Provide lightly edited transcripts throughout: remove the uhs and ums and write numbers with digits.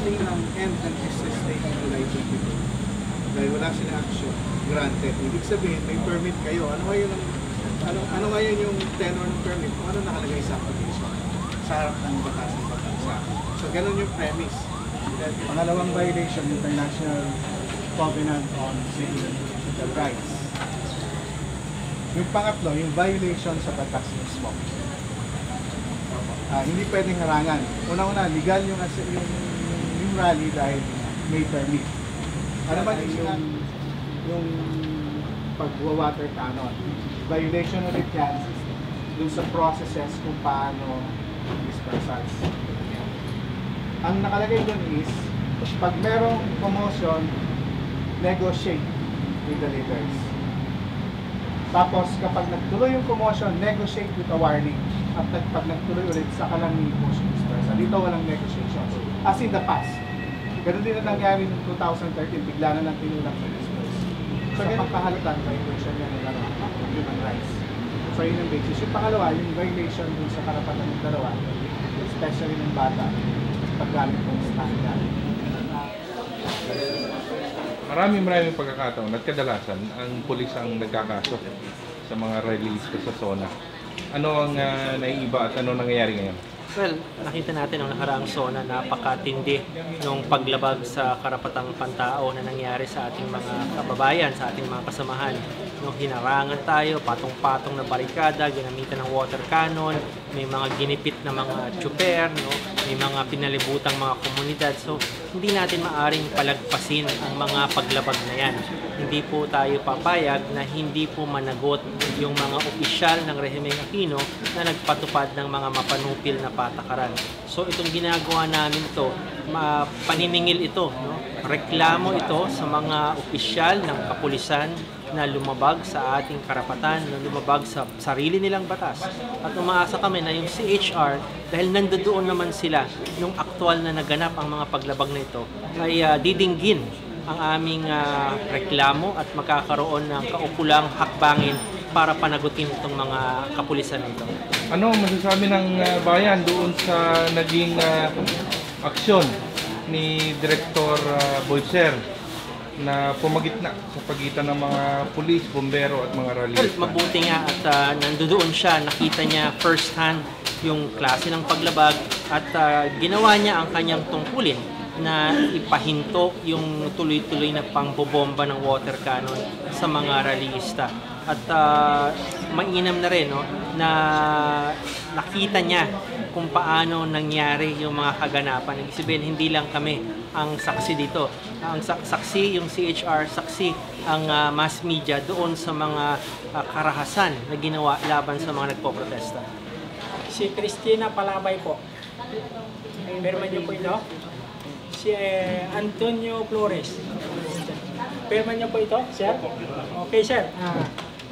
lifting ng end ng SSA ng July 22. Dahil wala silang action, granted. Ibig sabihin, may permit kayo. Ano ngayon yung tenor ng permit? Kung ano nakalagay sa application sa harap ng batas ng pagbansa. So, ganun yung premise. Pangalawang violation, International Covenant on Civil Rights. Yung pangatlo, yung violation sa batas mismo. Hindi pwedeng harangan. Una-una, legal yung rally dahil may permit. Ano ba yung pag-water cannon? Violation ulit yan dun sa processes kung paano dispersals. Ang nakalagay dun is, pag merong commotion, negotiate with the leaders. Tapos kapag nagtuloy yung commotion, negotiate with a warning. At pag nagtuloy ulit, saka lang i-push dispersal. Dito walang negotiation. As in the past. Ganun din na nangyari noong 2013, bigla na lang tinulak sa disperse. So, sa pagkahalatan, violation yan ng human rights. So, yun ang basis. Yung pangalawa, yung violation dun sa karapatan ng dalawa, especially ng bata, paggamit ng standard. Maraming pagkakataon at kadalasan ang pulis ang nagkakaso sa mga release sa zona. Ano ang naiiba at ano nangyayari ngayon? Well, nakita natin ang nakaraang zona, napakatindi ng paglabag sa karapatang pantao na nangyari sa ating mga kababayan, sa ating mga kasamahan. No, hinarangan tayo, patong-patong na barikada, ginamitan ng water cannon, may mga ginipit na mga tsuper, no, may mga pinalibutang mga komunidad. So, hindi natin maaring palagpasin ang mga paglabag na yan. Hindi po tayo papayag na hindi po managot yung mga opisyal ng Rehimeng Aquino na nagpatupad ng mga mapanupil na patakaran. So itong ginagawa namin ito, paniningil ito, no? Reklamo ito sa mga opisyal ng kapulisan na lumabag sa ating karapatan, na lumabag sa sarili nilang batas. At umaasa kami na yung CHR, dahil nandoon naman sila nung aktual na naganap ang mga paglabag na ito, ay didinggin ang aming reklamo at magkakaroon ng kaukulang hakbangin para panagutin itong mga kapulisan nito. Ano masasabi ng bayan doon sa naging aksyon ni Director Boyser na pumagitna sa pagitan ng mga pulis, bombero at mga rallyista? Mabuti nga at nandoon siya, nakita niya first hand yung klase ng paglabag at ginawa niya ang kanyang tungkulin na ipahinto yung tuloy-tuloy na pangbobomba ng water cannon sa mga rallyista. At mainam na rin, no, na nakita niya kung paano nangyari yung mga kaganapan. Ibig sabihin, hindi lang kami ang saksi dito. Ang saksi, yung CHR, saksi ang mass media doon sa mga karahasan na ginawa laban sa mga nagpoprotesta. Si Cristina Palabay po. Perma niyo po ito. Si Antonio Flores. Perma niyo po ito, sir? Okay, sir.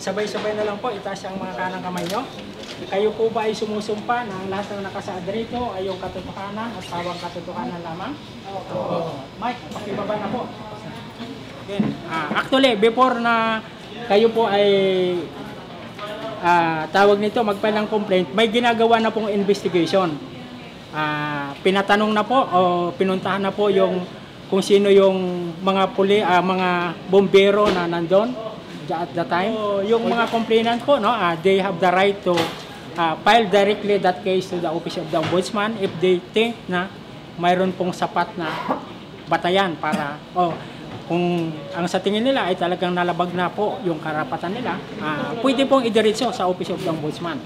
Sabay-sabay na lang po, itaas ang mga kanang kamay nyo. Kayo po ba ay sumusumpa na ang lahat ng nakasaad rito ay yung katotohanan at pawang katotohanan lamang? Mike, pakibaba na po. Again, actually, before na kayo po ay tawag nito, magfile ng complaint, may ginagawa na pong investigation. Pinatanong na po o pinuntahan na po yung kung sino yung mga mga bombero na nandun at the time. So, yung mga complainant po, no, they have the right to file directly that case to the Office of the Ombudsman if they think na mayroon pong sapat na batayan para kung ang sa tingin nila ay talagang nalabag na po yung karapatan nila, pwede pong idiretso sa Office of the Ombudsman.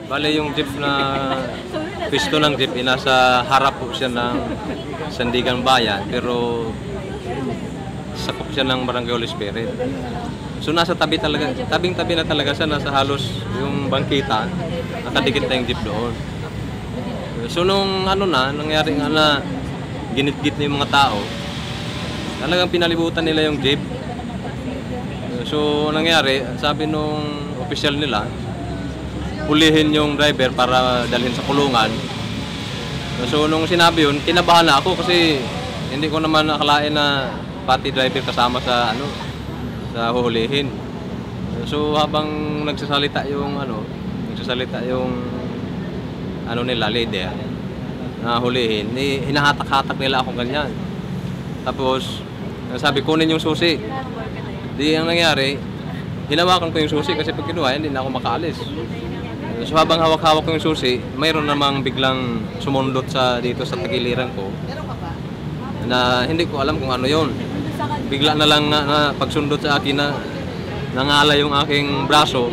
Bale yung jeep na pisto ng jeep, nasa harap po siya ng Sandigan Bayan, pero sakop siya ng Barangay Holy Spirit. So nasa tabi talaga, tabing-tabi na talaga siya, nasa halos yung bangkita, nakadikit na yung jeep doon. So nung nangyari nga na ginit-git na yung mga tao, talagang pinalibutan nila yung jeep. So nangyari, sabi nung opisyal nila, pulihin yung driver para dalhin sa kulungan. So nung sinabi yun, kinabahan na ako kasi hindi ko naman nakalain na pati driver kasama sa sa huhulihin. So habang nagsasalita yung nila leader, na hulihin, hinahatak-hatak nila akong ganyan. Tapos, sabi, kunin yung susi. Di ang nangyari, hinawakan ko yung susi kasi pag kinuha, hindi na ako makaalis. So habang hawak-hawak ko yung susi, mayroon namang biglang sumundot dito sa tagiliran ko na hindi ko alam kung ano yon. Bigla na lang na pagsundot sa akin na nangala yung aking braso.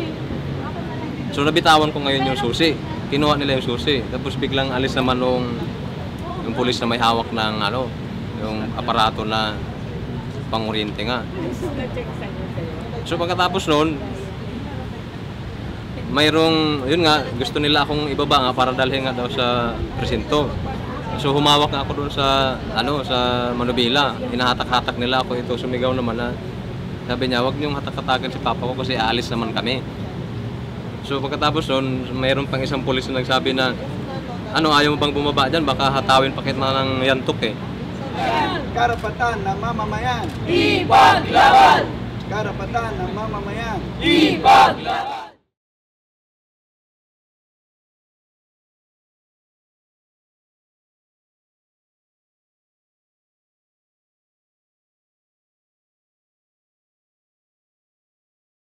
So nabitawan ko ngayon yung susi. Kinuha nila yung susi. Tapos biglang alis naman yung pulis na may hawak ng yung aparato na panguryente nga. So pagkatapos noon, yun nga, gusto nila akong ibaba nga para dalhin nga daw sa presinto. So humawak nga ako doon sa manubila. Hinahatak-hatak nila ako ito. Sumigaw naman na sabi niya, "Wag niyong hatak-hatakan si papa ko kasi aalis naman kami." So pagkatapos noon, mayroon pang isang pulis na nagsabi na, "Ayaw mo bang bumaba dyan? Baka hatawin pa kita ng yantok eh." Karapatan ng mamamayan. Ipaglaban! Karapatan ng mamamayan. Ipaglaban!